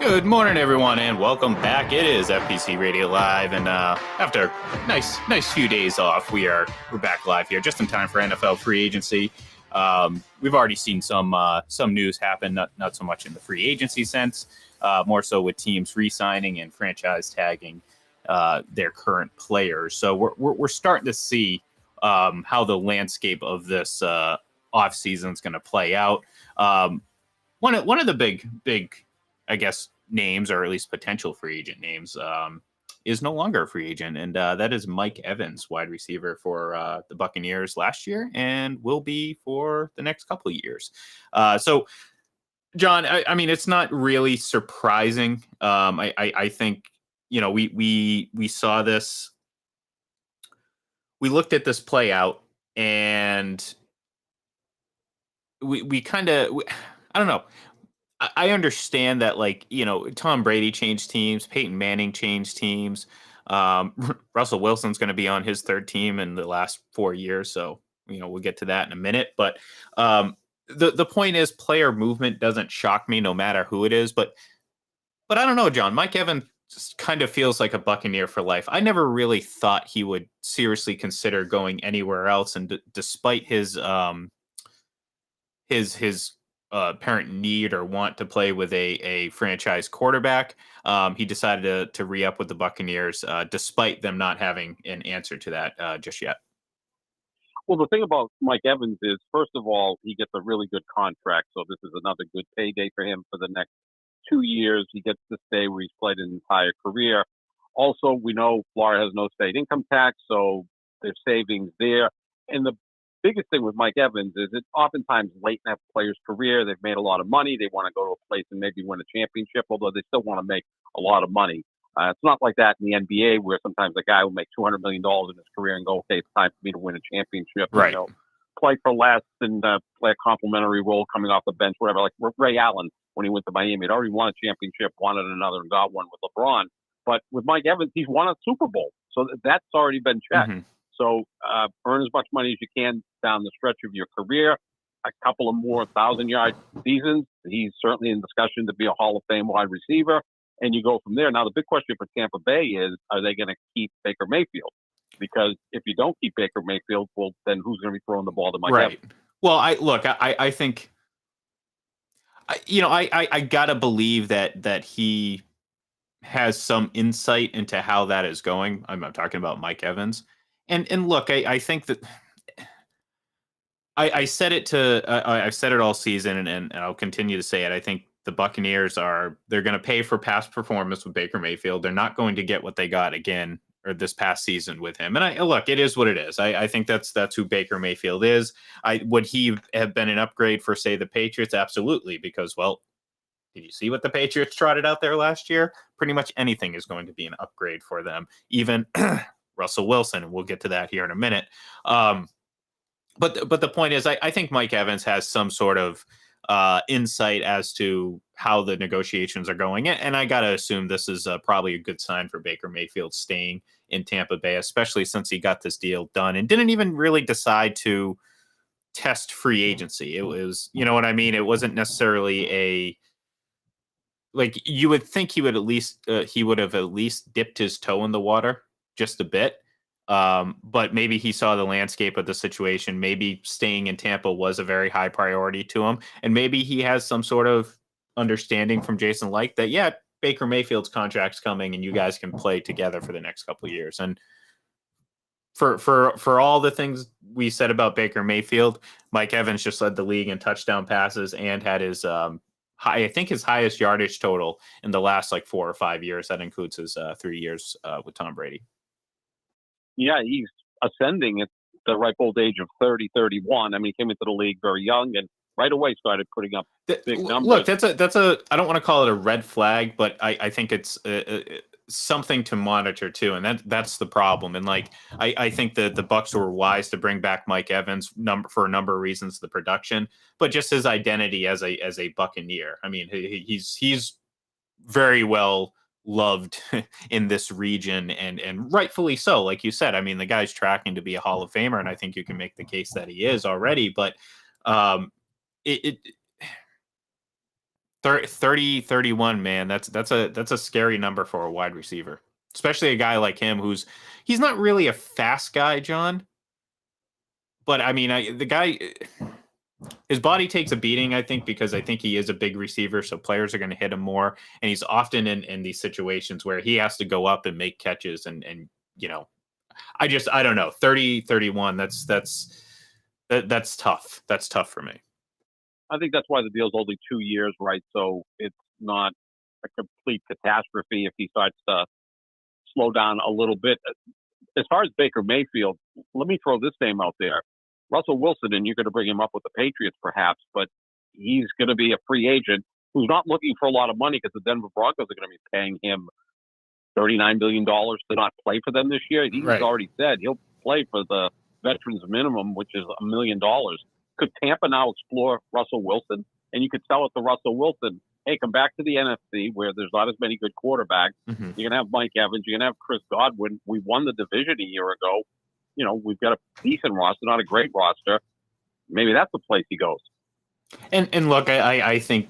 Good morning, everyone, and welcome back. It is FPC Radio Live, and after a nice few days off, we're back live here, just in time for NFL free agency. We've already seen some news happen, not so much in the free agency sense, more so with teams re-signing and franchise tagging their current players. So we're starting to see how the landscape of this offseason is going to play out. One of the big, I guess, names, or at least potential free agent names, is no longer a free agent, and that is Mike Evans, wide receiver for the Buccaneers last year, and will be for the next couple of years. So, John, I mean, it's not really surprising. I think we saw this, we looked at this play out, and we kind of, I don't know. I understand that, like, Tom Brady changed teams, Peyton Manning changed teams. Russell Wilson's going to be on his third team in the last 4 years. So, we'll get to that in a minute. But the point is, player movement doesn't shock me no matter who it is. But I don't know, John. Mike Evans just kind of feels like a Buccaneer for life. I never really thought he would seriously consider going anywhere else. And despite his apparent need or want to play with a franchise quarterback, he decided to re-up with the Buccaneers, despite them not having an answer to that just yet. Well, the thing about Mike Evans is, first of all, he gets a really good contract, so this is another good payday for him for the next 2 years. He gets to stay where he's played his entire career. Also, we know Florida has no state income tax, so there's savings there. And the biggest thing with Mike Evans is it's oftentimes late in that player's career. They've made a lot of money. They want to go to a place and maybe win a championship, although they still want to make a lot of money. It's not like that in the NBA, where sometimes a guy will make $200 million in his career and go, okay, it's time for me to win a championship. Right. Play for less and play a complimentary role coming off the bench, whatever. Like Ray Allen, when he went to Miami, had already won a championship, wanted another, and got one with LeBron. But with Mike Evans, he's won a Super Bowl. So that's already been checked. Mm-hmm. So earn as much money as you can down the stretch of your career. A couple of more 1,000-yard seasons. He's certainly in discussion to be a Hall of Fame wide receiver. And you go from there. Now, the big question for Tampa Bay is, are they going to keep Baker Mayfield? Because if you don't keep Baker Mayfield, well, then who's going to be throwing the ball to Mike Evans? Well, I think, I got to believe that he has some insight into how that is going. I'm talking about Mike Evans. And look, I think that I said it I've said it all season, and I'll continue to say it. I think the Buccaneers they're going to pay for past performance with Baker Mayfield. They're not going to get what they got again, or this past season with him. And look, it is what it is. I think that's who Baker Mayfield is. Would he have been an upgrade for, say, the Patriots? Absolutely, because, well, did you see what the Patriots trotted out there last year? Pretty much anything is going to be an upgrade for them, even Russell Wilson, and we'll get to that here in a minute. But the point is, I think Mike Evans has some sort of insight as to how the negotiations are going. And I got to assume this is probably a good sign for Baker Mayfield staying in Tampa Bay, especially since he got this deal done and didn't even really decide to test free agency. It was, you know what I mean? It wasn't necessarily like, you would think he would have at least dipped his toe in the water just a bit. But maybe he saw the landscape of the situation. Maybe staying in Tampa was a very high priority to him. And maybe he has some sort of understanding from Jason Licht that, yeah, Baker Mayfield's contract's coming and you guys can play together for the next couple of years. And for all the things we said about Baker Mayfield, Mike Evans just led the league in touchdown passes and had his his highest yardage total in the last 4 or 5 years. That includes his 3 years with Tom Brady. Yeah, he's ascending at the ripe old age of 30, 31. I mean, he came into the league very young and right away started putting up big numbers. Look, that's I don't want to call it a red flag, but I think it's something to monitor too. And that's the problem. And I think that the Bucs were wise to bring back Mike Evans for a number of reasons, the production, but just his identity as a Buccaneer. I mean, he's very well loved in this region, and rightfully so. Like you said, I mean, the guy's tracking to be a Hall of Famer, and I think you can make the case that he is already. But 30, 31, man. That's a scary number for a wide receiver, especially a guy like him he's not really a fast guy, John. But I mean, the guy, his body takes a beating, I think, because I think he is a big receiver, so players are going to hit him more, and he's often in these situations where he has to go up and make catches, and you know, I don't know, 30, 31. That's tough. That's tough for me. I think that's why the deal's only 2 years, right? So it's not a complete catastrophe if he starts to slow down a little bit. As far as Baker Mayfield, let me throw this name out there. Russell Wilson, and you're going to bring him up with the Patriots perhaps, but he's going to be a free agent who's not looking for a lot of money because the Denver Broncos are going to be paying him $39 billion to not play for them this year. He's Right. already said he'll play for the veterans minimum, which is $1 million. Could Tampa now explore Russell Wilson? And you could tell it to Russell Wilson, hey, come back to the NFC where there's not as many good quarterbacks. Mm-hmm. You're going to have Mike Evans. You're going to have Chris Godwin. We won the division a year ago. You know, we've got a decent roster, not a great roster. Maybe that's the place he goes. And look, I think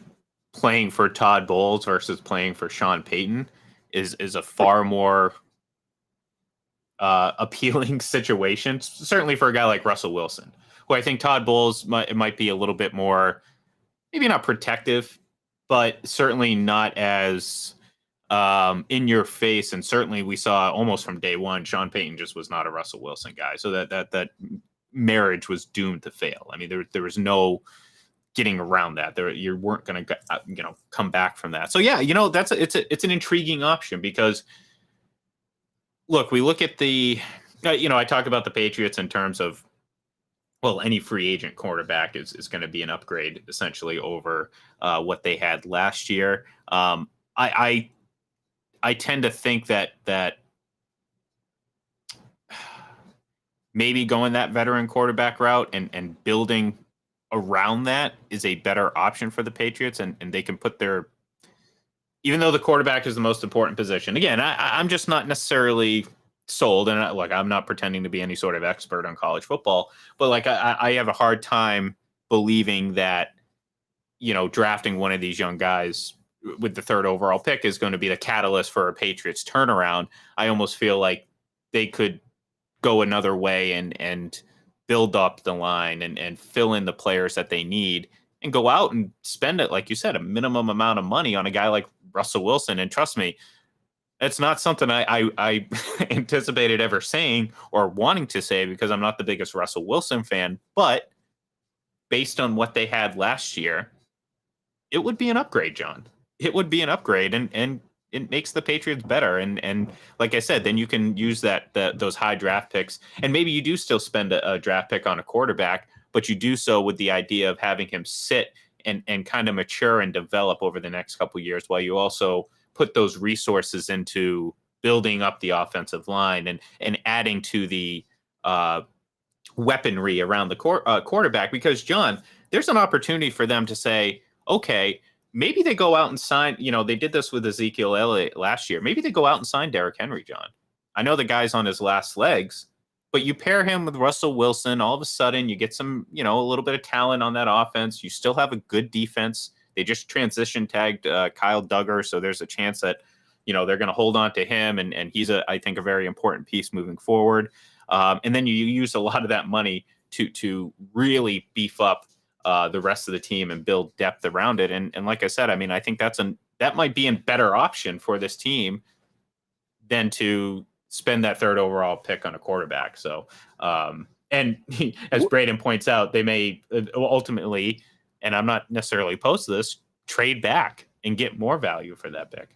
playing for Todd Bowles versus playing for Sean Payton is a far more appealing situation, certainly for a guy like Russell Wilson, who I think Todd Bowles might be a little bit more, maybe not protective, but certainly not as in your face. And certainly we saw almost from day one, Sean Payton just was not a Russell Wilson guy. So that marriage was doomed to fail. I mean, there was no getting around that. You weren't going to come back from that. So yeah, it's an intriguing option because look, we look at the I talk about the Patriots in terms of, well, any free agent quarterback is going to be an upgrade essentially over what they had last year. I tend to think that maybe going that veteran quarterback route and building around that is a better option for the Patriots, and they can put their, even though the quarterback is the most important position. Again, I'm just not necessarily sold, and I'm not pretending to be any sort of expert on college football, but I have a hard time believing that drafting one of these young guys with the third overall pick is going to be the catalyst for a Patriots turnaround. I almost feel like they could go another way and build up the line and fill in the players that they need and go out and spend it, like you said, a minimum amount of money on a guy like Russell Wilson. And trust me, it's not something I anticipated ever saying or wanting to say because I'm not the biggest Russell Wilson fan, but based on what they had last year, it would be an upgrade, John. It would be an upgrade, and it makes the Patriots better. And like I said, then you can use those high draft picks, and maybe you do still spend a draft pick on a quarterback, but you do so with the idea of having him sit and kind of mature and develop over the next couple of years, while you also put those resources into building up the offensive line and adding to the weaponry around the quarterback. Because John, there's an opportunity for them to say, okay, maybe they go out and sign, they did this with Ezekiel Elliott last year. Maybe they go out and sign Derrick Henry, John. I know the guy's on his last legs, but you pair him with Russell Wilson, all of a sudden you get some, a little bit of talent on that offense. You still have a good defense. They just transition tagged Kyle Duggar, so there's a chance that, they're going to hold on to him, and he's, I think, a very important piece moving forward. And then you use a lot of that money to really beef up the rest of the team and build depth around it. And like I said, I mean, I think that might be a better option for this team than to spend that third overall pick on a quarterback. So, and as Braden points out, they may ultimately, and I'm not necessarily opposed to this, trade back and get more value for that pick.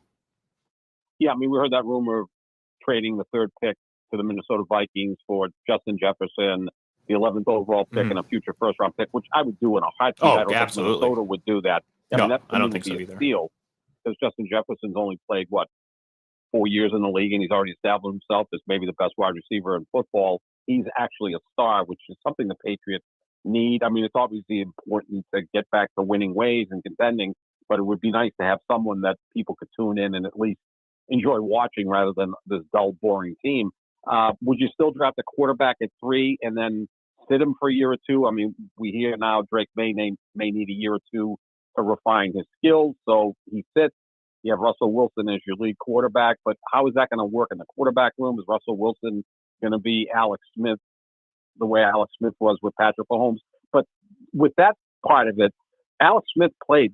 Yeah, I mean, we heard that rumor of trading the third pick to the Minnesota Vikings for Justin Jefferson, the 11th overall pick, and a future first-round pick, which I would do in a heartbeat. I don't think Minnesota would do that. I don't think so either. Steal, because Justin Jefferson's only played, 4 years in the league, and he's already established himself as maybe the best wide receiver in football. He's actually a star, which is something the Patriots need. I mean, it's obviously important to get back to winning ways and contending, but it would be nice to have someone that people could tune in and at least enjoy watching rather than this dull, boring team. Would you still draft a quarterback at 3 and then sit him for a year or two? I mean, we hear now Drake may need a year or two to refine his skills. So he sits. You have Russell Wilson as your lead quarterback, but how is that going to work in the quarterback room? Is Russell Wilson going to be Alex Smith the way Alex Smith was with Patrick Mahomes? But with that part of it, Alex Smith played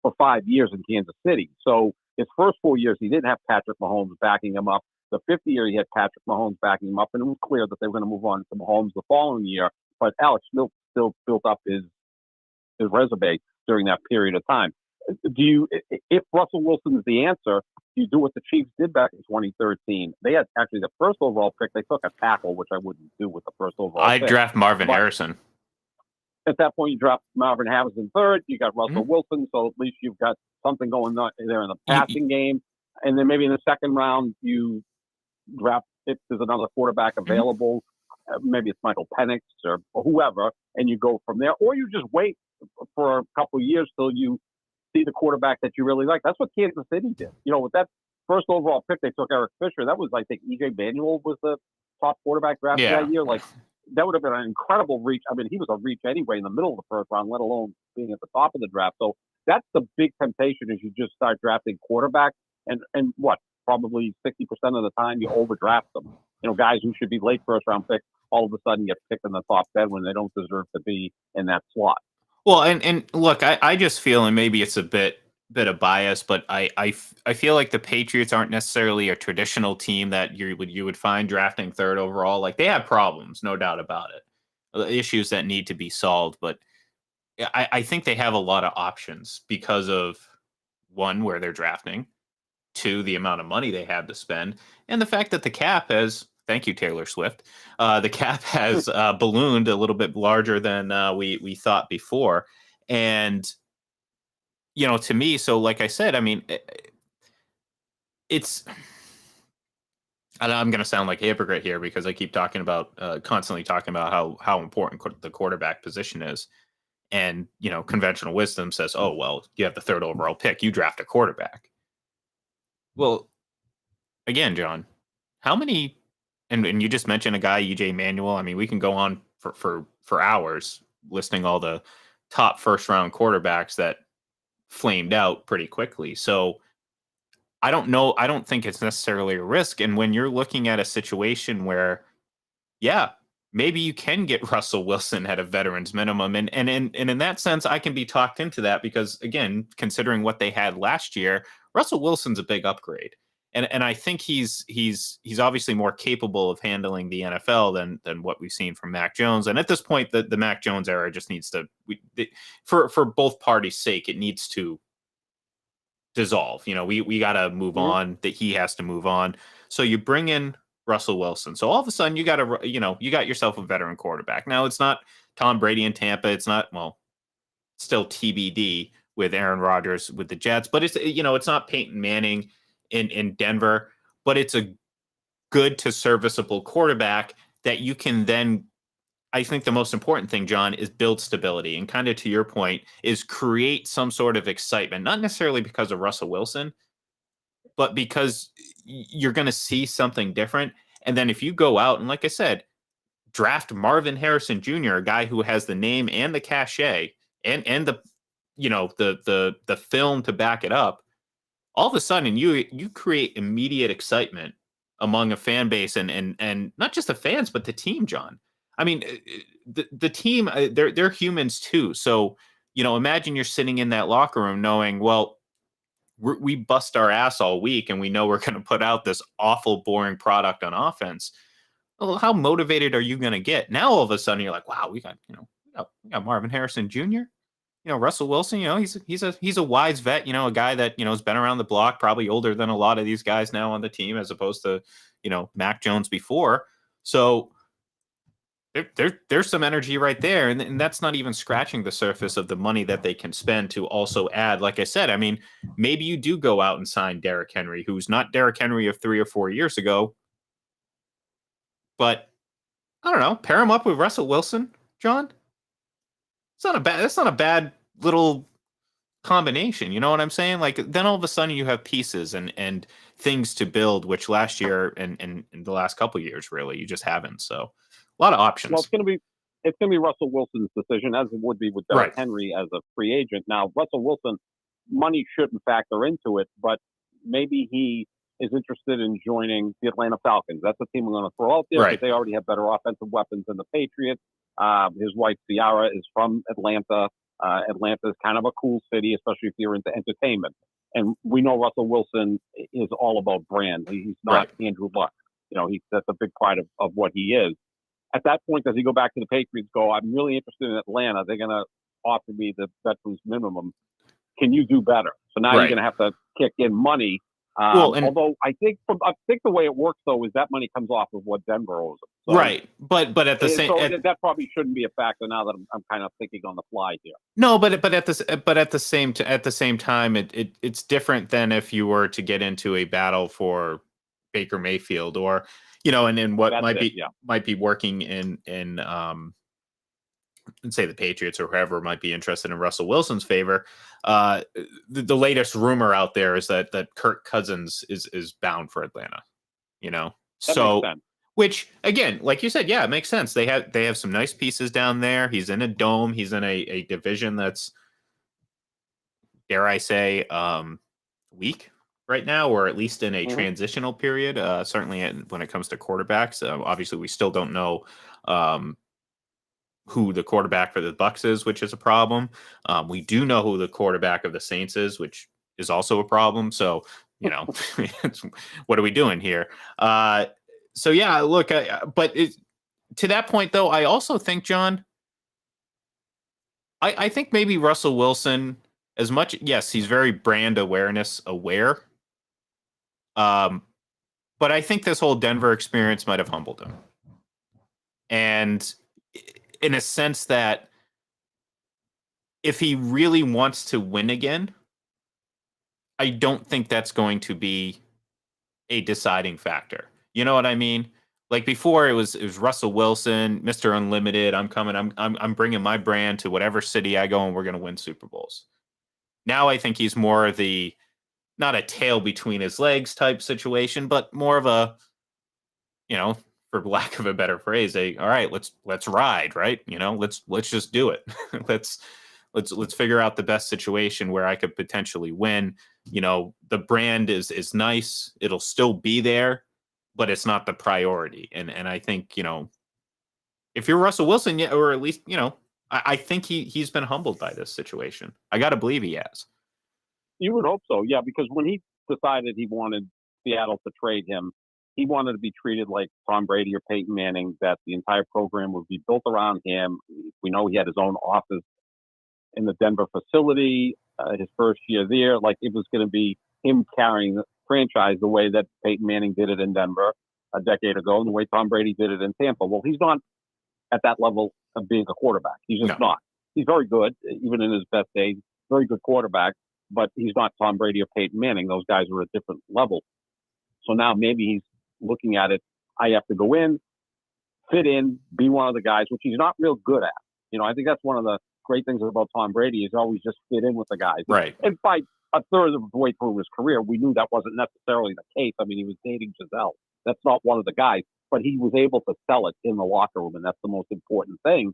for 5 years in Kansas City. So his first 4 years, he didn't have Patrick Mahomes backing him up. The fifth year, he had Patrick Mahomes backing him up, and it was clear that they were going to move on to Mahomes the following year. But Alex Smith still built up his resume during that period of time. If Russell Wilson is the answer, you do what the Chiefs did back in 2013. They had actually the first overall pick. They took a tackle, which I wouldn't do with the first overall pick. I'd draft Marvin Harrison. At that point, you drop Marvin Harrison third. You got Russell Wilson, so at least you've got something going on there in the passing game. And then maybe in the second round, you draft if there's another quarterback available. Maybe it's Michael Penix or whoever, and you go from there. Or you just wait for a couple of years till you see the quarterback that you really like. That's what Kansas City did. With that first overall pick, they took Eric Fisher. That was, I think, E.J. Manuel was the top quarterback drafted that year. That would have been an incredible reach. I mean, he was a reach anyway in the middle of the first round, let alone being at the top of the draft. So that's the big temptation is you just start drafting quarterbacks and probably 60% of the time you overdraft them. Guys who should be late first round picks all of a sudden get picked in the top 10 when they don't deserve to be in that slot. Well, and look, I just feel, and maybe it's a bit of bias, but I feel like the Patriots aren't necessarily a traditional team that you would find drafting third overall. Like, they have problems, no doubt about it, issues that need to be solved. But I think they have a lot of options because of, one, where they're drafting, two, the amount of money they have to spend, and the fact that the cap has, thank you, Taylor Swift, the cap has ballooned a little bit larger than we thought before. And to me, so like I said, I mean, I'm going to sound like a hypocrite here because I keep constantly talking about how important the quarterback position is. And, conventional wisdom says, oh, well, you have the third overall pick, you draft a quarterback. Well, again, John, how many, and you just mentioned a guy, E.J. Manuel. I mean, we can go on for hours listing all the top first round quarterbacks that flamed out pretty quickly. So I don't know. I don't think it's necessarily a risk. And when you're looking at a situation where, maybe you can get Russell Wilson at a veteran's minimum. And in that sense, I can be talked into that because, again, considering what they had last year, Russell Wilson's a big upgrade. And I think he's obviously more capable of handling the NFL than what we've seen from Mac Jones. And at this point, the Mac Jones era just needs to, for both parties' sake, it needs to dissolve. We got to move on. That he has to move on. So you bring in Russell Wilson. So all of a sudden, you got yourself a veteran quarterback. Now it's not Tom Brady in Tampa. It's not, still TBD with Aaron Rodgers with the Jets, but it's not Peyton Manning in Denver, but it's a good to serviceable quarterback that you can then, I think the most important thing, John, is build stability. And kind of to your point, is create some sort of excitement, not necessarily because of Russell Wilson, but because you're going to see something different. And then if you go out and, like I said, draft Marvin Harrison Jr., a guy who has the name and the cachet and the, the film to back it up, all of a sudden you create immediate excitement among a fan base and not just the fans, but the team, John. I mean, the team, they're humans too. So, imagine you're sitting in that locker room knowing, well, we bust our ass all week and we know we're going to put out this awful, boring product on offense. Well, how motivated are you going to get? Now, all of a sudden you're like, wow, we got Marvin Harrison Jr., Russell Wilson, he's a wise vet, a guy that, has been around the block, probably older than a lot of these guys now on the team, as opposed to, Mac Jones before. So there's some energy right there. And that's not even scratching the surface of the money that they can spend to also add. Like I said, I mean, maybe you do go out and sign Derrick Henry, who's not Derrick Henry of 3 or 4 years ago, but I don't know, pair him up with Russell Wilson, John. That's not a bad little combination. You know what I'm saying? Like, then all of a sudden you have pieces and things to build, which last year and in the last couple of years, really, you just haven't. So a lot of options. Well, it's going to be it's going to be Russell Wilson's decision, as it would be with Derrick Right. Henry as a free agent. Now, Russell Wilson, money shouldn't factor into it, but maybe he is interested in joining the Atlanta Falcons. That's a team we're going to throw out there because Right. they already have better offensive weapons than the Patriots. His wife, Ciara, is from Atlanta. Atlanta is kind of a cool city, especially if you're into entertainment. And we know Russell Wilson is all about brand. He's not Right. Andrew Luck. That's a big part of what he is. At that point, does he go back to the Patriots? I'm really interested in Atlanta. They're going to offer me the veterans minimum. Can you do better? So now you're Right. going to have to kick in money. Well, and Although I think the way it works though is that money comes off of what Denver owes them. So, right, but at the same, that probably shouldn't be a factor now that I'm kind of thinking on the fly here. no, but at the same time, it's different than if you were to get into a battle for Baker Mayfield, or and in what That's might be working in say the Patriots or whoever might be interested in Russell Wilson's favor. The latest rumor out there is that Kirk Cousins is bound for Atlanta. That So makes sense. which again, like you said, yeah, it makes sense. They have some nice pieces down there. He's in a dome. He's in a division that's, dare I say, weak right now, or at least in a transitional period. Certainly when it comes to quarterbacks. Obviously, we still don't know who the quarterback for the Bucks is, which is a problem. We do know who the quarterback of the Saints is, which is also a problem. So, what are we doing here? So yeah, look, to that point though, I also think, John, I think maybe Russell Wilson, as much, yes, he's very brand awareness aware. But I think this whole Denver experience might have humbled him. And in a sense that if he really wants to win again, I don't think that's going to be a deciding factor. You know what I mean? Like before, it was Russell Wilson, Mr. Unlimited. I'm coming. I'm bringing my brand to whatever city I go, and we're going to win Super Bowls. Now I think he's more of the, not a tail between his legs type situation, but more of a, for lack of a better phrase, all right, let's ride, right? Let's just do it. let's figure out the best situation where I could potentially win. The brand is nice. It'll still be there, but it's not the priority. And I think, if you're Russell Wilson, yeah, or at least, I think he's been humbled by this situation. I got to believe he has. You would hope so, yeah, because when he decided he wanted Seattle to trade him, he wanted to be treated like Tom Brady or Peyton Manning, that the entire program would be built around him. We know he had his own office in the Denver facility his first year there. Like, it was going to be him carrying the franchise the way that Peyton Manning did it in Denver a decade ago and the way Tom Brady did it in Tampa. Well, he's not at that level of being a quarterback. He's just not. He's very good, even in his best days, very good quarterback, but he's not Tom Brady or Peyton Manning. Those guys are at a different level. So now maybe he's looking at it. I have to go in, fit in, be one of the guys, which he's not real good at. I think that's one of the great things about Tom Brady, is always just fit in with the guys. Right. And by a third of the way through his career, we knew that wasn't necessarily the case. I mean, he was dating Giselle. That's not one of the guys, but he was able to sell it in the locker room, and that's the most important thing.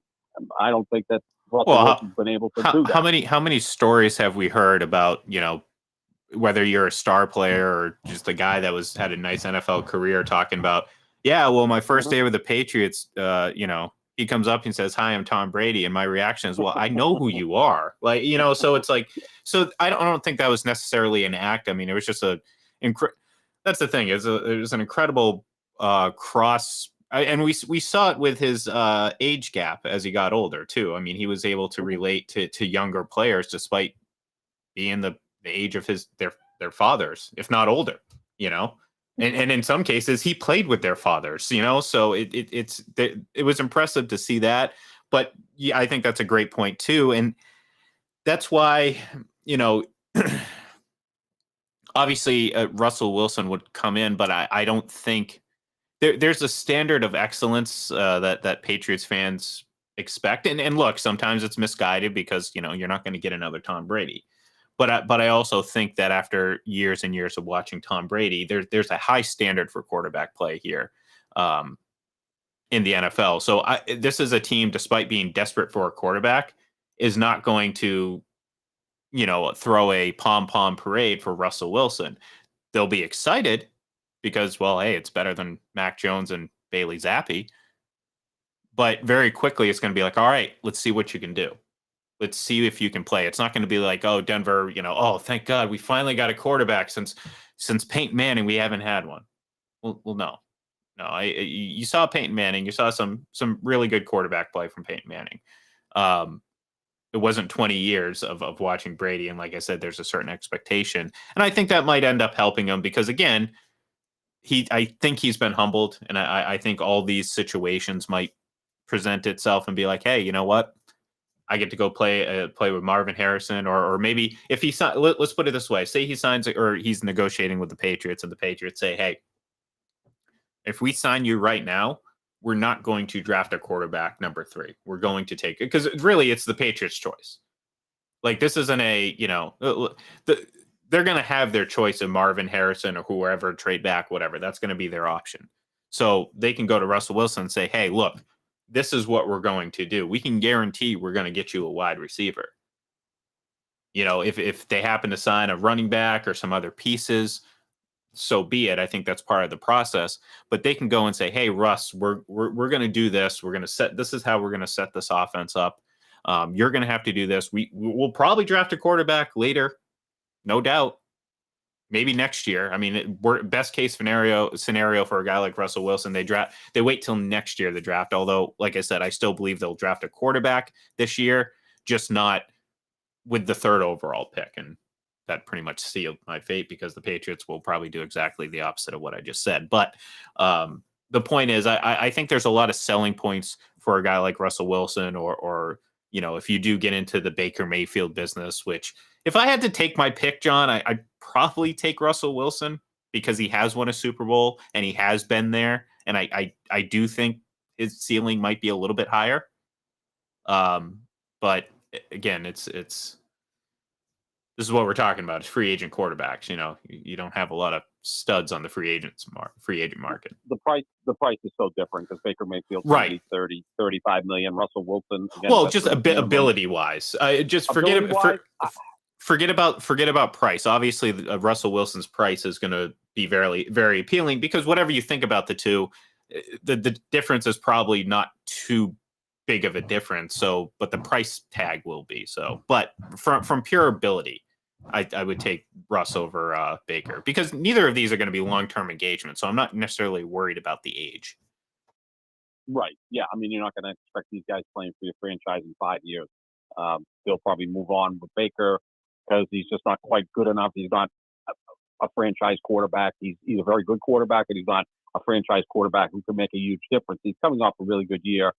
I don't think that Russell Wilson's been able to do that. How many stories have we heard about, whether you're a star player or just a guy that had a nice NFL career, talking about, yeah, well, my first day with the Patriots, he comes up and says, "Hi, I'm Tom Brady," and my reaction is, "Well, I know who you are." Like, so it's like, so I don't think that was necessarily an act. I mean, it was just that's the thing. It was an incredible cross. And we saw it with his age gap as he got older too. I mean, he was able to relate to younger players despite being the age of their fathers, if not older. And in some cases he played with their fathers. So it was impressive to see that. But yeah, I think that's a great point too, and that's why obviously Russell Wilson would come in, but I don't think. There's a standard of excellence that Patriots fans expect, and look, sometimes it's misguided because you're not going to get another Tom Brady, but I also think that after years and years of watching Tom Brady, there's a high standard for quarterback play here, in the NFL. So this is a team, despite being desperate for a quarterback, is not going to, throw a pom-pom parade for Russell Wilson. They'll be excited because, well, hey, it's better than Mac Jones and Bailey Zappi. But very quickly, it's going to be like, all right, let's see what you can do. Let's see if you can play. It's not going to be like, oh, Denver, oh, thank God we finally got a quarterback since Peyton Manning. We haven't had one. Well, no. You saw Peyton Manning. You saw some really good quarterback play from Peyton Manning. It wasn't 20 years of watching Brady, and like I said, there's a certain expectation, and I think that might end up helping him because again, I think he's been humbled, and I think all these situations might present itself and be like, hey, you know what? I get to go play with Marvin Harrison, or maybe if he let's put it this way: say he signs or he's negotiating with the Patriots, and the Patriots say, hey, if we sign you right now, we're not going to draft a quarterback number 3. We're going to take it because really it's the Patriots' choice. Like this isn't they're going to have their choice of Marvin Harrison or whoever, trade back, whatever. That's going to be their option. So they can go to Russell Wilson and say, hey, look, this is what we're going to do. We can guarantee we're going to get you a wide receiver. If they happen to sign a running back or some other pieces, so be it. I think that's part of the process. But they can go and say, hey, Russ, we're going to do this. This is how we're going to set this offense up. You're going to have to do this. We'll probably draft a quarterback later, no doubt. Maybe next year. I mean, best case scenario for a guy like Russell Wilson, they wait till next year to draft. Although, like I said, I still believe they'll draft a quarterback this year, just not with the 3rd overall pick. And that pretty much sealed my fate because the Patriots will probably do exactly the opposite of what I just said. But the point is, I think there's a lot of selling points for a guy like Russell Wilson, or if you do get into the Baker Mayfield business, which if I had to take my pick, John, I'd probably take Russell Wilson because he has won a Super Bowl and he has been there. And I do think his ceiling might be a little bit higher. But again, this is what we're talking about. It's free agent quarterbacks. You don't have a lot of studs on the free agent market. The price is so different because Baker Mayfield right 30, 35 million. Russell Wilson. Again, well, just ability wise, just forget about price. Obviously, Russell Wilson's price is going to be very, very appealing because whatever you think about the two, the difference is probably not too big of a difference. So, but the price tag will be so. But from pure ability, I would take Russ over Baker because neither of these are going to be long-term engagements. So I'm not necessarily worried about the age. Right. Yeah. I mean, you're not going to expect these guys playing for your franchise in 5 years. They'll probably move on with Baker because he's just not quite good enough. He's not a franchise quarterback. He's a very good quarterback, but he's not a franchise quarterback who can make a huge difference. He's coming off a really good year.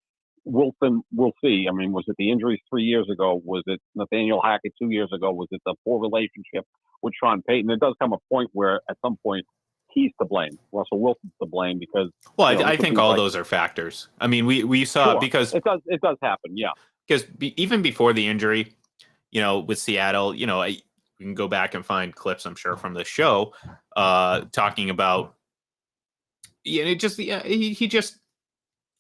Wilson, we'll see. I mean, was it the injuries 3 years ago? Was it Nathaniel Hackett 2 years ago? Was it the poor relationship with Sean Payton? There does come a point where at some point he's to blame. Russell Wilson's to blame because... Well, I think all those are factors. I mean, we saw sure, because... It does happen, yeah. Because even before the injury, with Seattle, we can go back and find clips, I'm sure, from the show talking about... he just...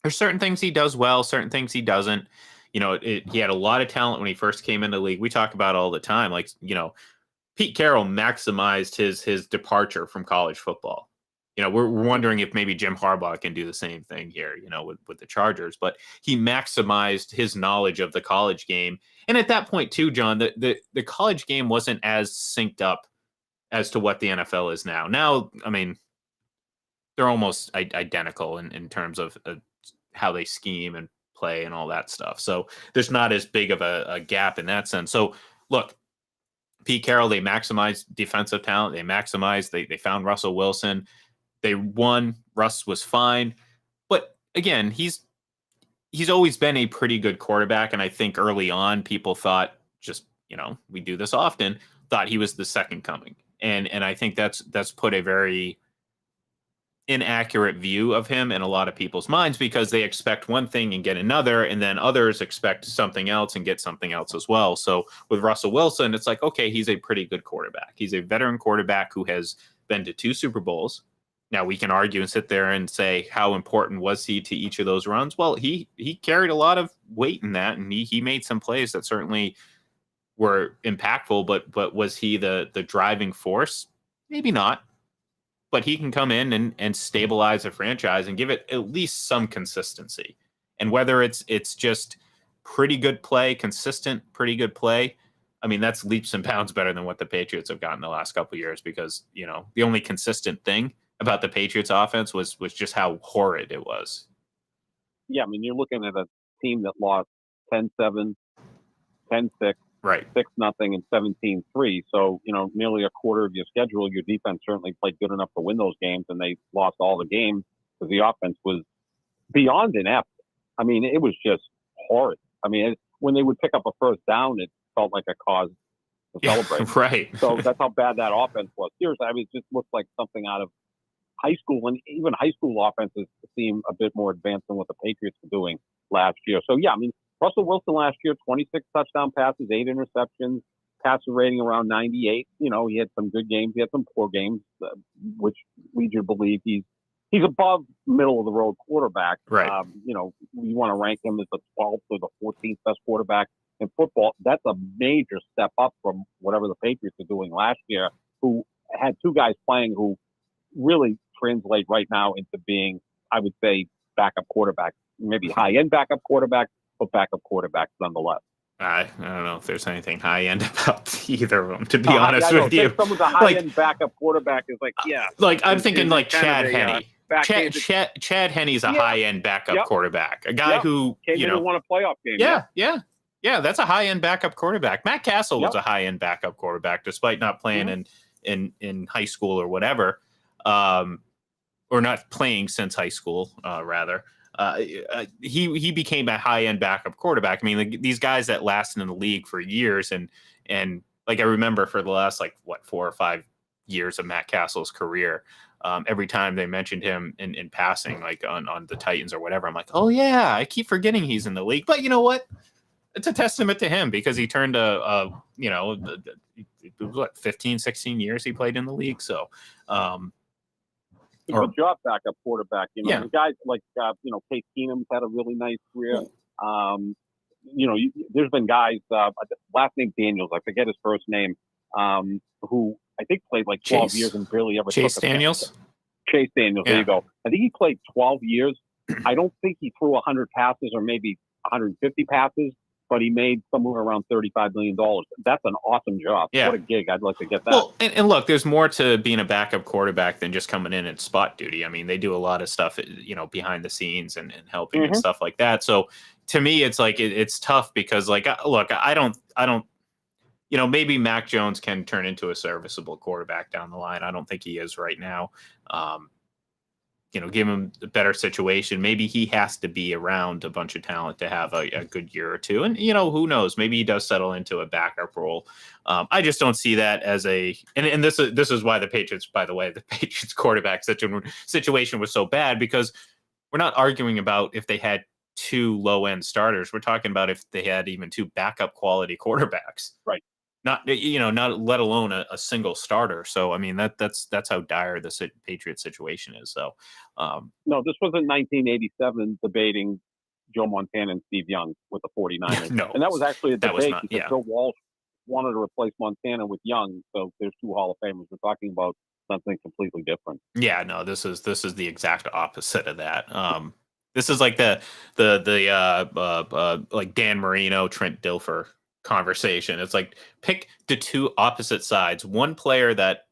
There's certain things he does well, certain things he doesn't. He had a lot of talent when he first came into the league. We talk about it all the time. Like, Pete Carroll maximized his departure from college football. We're wondering if maybe Jim Harbaugh can do the same thing here, with the Chargers. But he maximized his knowledge of the college game. And at that point, too, John, the college game wasn't as synced up as to what the NFL is now. Now, I mean, they're almost identical in terms of how they scheme and play and all that stuff. So there's not as big of a gap in that sense. So look, Pete Carroll, they maximized defensive talent. They found Russell Wilson. They won. Russ was fine. But again, he's always been a pretty good quarterback. And I think early on people thought we do this often, thought he was the second coming. And I think that's put a very inaccurate view of him in a lot of people's minds because they expect one thing and get another, and then others expect something else and get something else as well. So with Russell Wilson, it's like, okay, he's a pretty good quarterback. He's a veteran quarterback who has been to 2 Super Bowls. Now we can argue and sit there and say how important was he to each of those runs. Well, he carried a lot of weight in that, and he made some plays that certainly were impactful. But was he the driving force? Maybe not. But he can come in and stabilize a franchise and give it at least some consistency. And whether it's just pretty good play, consistent, pretty good play, I mean, that's leaps and bounds better than what the Patriots have gotten the last couple of years, because, the only consistent thing about the Patriots offense was just how horrid it was. Yeah, I mean, you're looking at a team that lost 10-7, 10-6, right, 6-0, and 17-3. So, nearly a quarter of your schedule, your defense certainly played good enough to win those games, and they lost all the games because the offense was beyond inept. I mean, it was just horrid. I mean, when they would pick up a first down, it felt like a cause to celebrate. Yeah, right. So that's how bad that offense was. Seriously, I mean, it just looked like something out of high school, and even high school offenses seem a bit more advanced than what the Patriots were doing last year. So, yeah, I mean, Russell Wilson last year, 26 touchdown passes, 8 interceptions, passer rating around 98. He had some good games. He had some poor games, which leads you to believe he's above middle of the road quarterback. Right. You want to rank him as the 12th or the 14th best quarterback in football. That's a major step up from whatever the Patriots are doing last year, who had 2 guys playing who really translate right now into being, I would say, backup quarterbacks, maybe high-end backup quarterbacks, but backup quarterbacks nonetheless. I don't know if there's anything high-end about either of them, to be honest with you. Some of the high-end backup quarterback is like, yeah. Like, I'm thinking like Chad Henne. Chad Henne's a high-end backup quarterback. A guy who, came in and won a playoff game. Yeah, that's a high-end backup quarterback. Matt Castle was a high-end backup quarterback, despite not playing in high school or whatever. Or not playing since high school, rather. He became a high-end backup quarterback. I mean, these guys that lasted in the league for years, and like I remember for the last 4 or 5 years of Matt Castle's career, every time they mentioned him in passing, like on the Titans or whatever, I'm like, oh yeah, I keep forgetting he's in the league. But you know what? It's a testament to him, because he turned it was 15, 16 years he played in the league. So, good job, backup quarterback. The guys like Case Keenum's had a really nice career. There's been guys, last name Daniels, I forget his first name, who I think played 12 years and barely ever Chase took Daniels. Chase Daniels, there you go. I think he played 12 years. I don't think he threw 100 passes or maybe 150 passes, but he made somewhere around $35 million. That's an awesome job. Yeah. What a gig. I'd like to get that. Well, and look, there's more to being a backup quarterback than just coming in and spot duty. I mean, they do a lot of stuff, behind the scenes and helping and stuff like that. So to me, it's it's tough, because look, I don't, maybe Mac Jones can turn into a serviceable quarterback down the line. I don't think he is right now. Give him a better situation. Maybe he has to be around a bunch of talent to have a good year or two. And, who knows, maybe he does settle into a backup role. I just don't see that as and this is why the Patriots, by the way, the Patriots quarterback situation was so bad, because we're not arguing about if they had 2 low-end starters. We're talking about if they had even 2 backup quality quarterbacks. Right. Not let alone a single starter. So I mean, that's how dire the Patriots situation is. So no, this wasn't 1987 debating Joe Montana and Steve Young with the 49ers. No, and that was actually a debate because yeah. Bill Walsh wanted to replace Montana with Young. So there's 2 Hall of Famers. We're talking about something completely different. Yeah, no, this is the exact opposite of that. This is like the like Dan Marino, Trent Dilfer conversation. It's like, pick the 2 opposite sides. One player that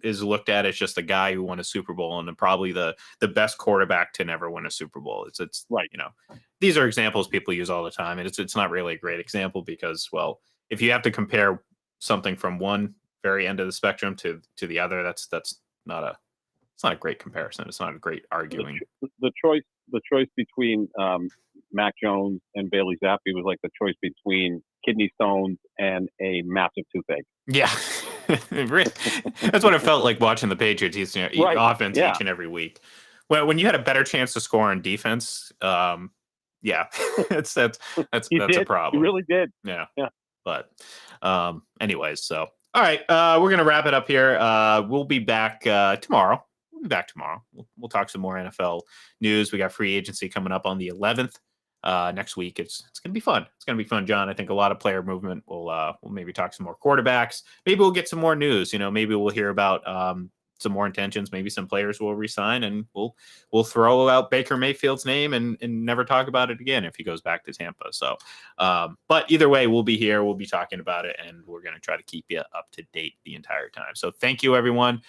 is looked at as just a guy who won a Super Bowl, and then probably the best quarterback to never win a Super Bowl. It's right. These are examples people use all the time, and it's not really a great example, because, well, if you have to compare something from one very end of the spectrum to the other, that's not a great comparison. It's not a great arguing. The choice between Mac Jones and Bailey Zappi was like the choice between kidney stones and a massive toothache. Yeah. That's what it felt like watching the Patriots eat offense each and every week. When you had a better chance to score on defense, yeah, that's a problem. You really did. Yeah. But anyways, so all right, we're gonna wrap it up here. We'll be back tomorrow. be back tomorrow. We'll talk some more NFL news. We got free agency coming up on the 11th. Next week. It's going to be fun. It's going to be fun, John. I think a lot of player movement. We'll maybe talk some more quarterbacks. Maybe we'll get some more news. Maybe we'll hear about some more intentions. Maybe some players will resign, and we'll throw out Baker Mayfield's name and never talk about it again if he goes back to Tampa. So, but either way, we'll be here. We'll be talking about it, and we're going to try to keep you up to date the entire time. So thank you, everyone.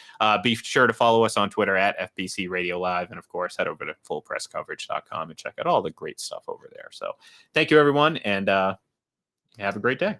Be sure to follow us on Twitter at FBC Radio Live, and of course, head over to fullpresscoverage.com and check out all the great stuff over there. So thank you, everyone, and have a great day.